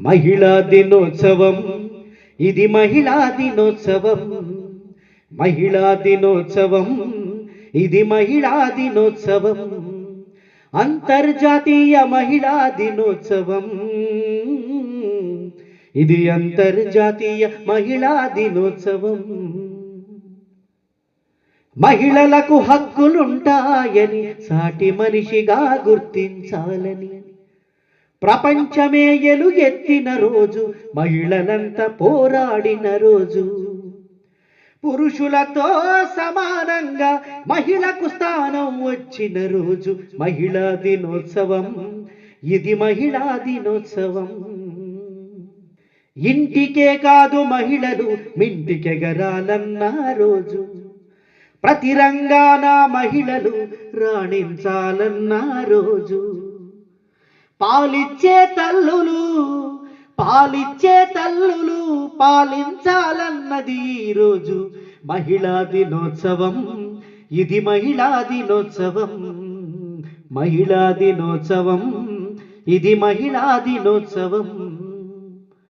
మహిళా దినోత్సవం ఇది మహిళా దినోత్సవం. మహిళా దినోత్సవం ఇది మహిళా దినోత్సవం. అంతర్జాతీయ మహిళా దినోత్సవం. ఇది అంతర్జాతీయ మహిళా దినోత్సవం. మహిళలకు హక్కులుంటాయని సాటి మనిషిగా గుర్తించాలని ప్రపంచమే ఎలుగెత్తిన రోజు, మహిళలంతా పోరాడిన రోజు. పురుషులతో సమానంగా మహిళకు స్థానం వచ్చిన రోజు మహిళా దినోత్సవం. ఇది మహిళా దినోత్సవం. ఇంటికే కాదు మహిళలు మింటికెగరాలన్న రోజు, ప్రతి రంగాన మహిళలు రాణించాలన్న రోజు. పాలిచ్చే తల్లులు పాలించాలన్నది ఈరోజు మహిళా దినోత్సవం. ఇది మహిళా దినోత్సవం. మహిళా దినోత్సవం ఇది మహిళా దినోత్సవం.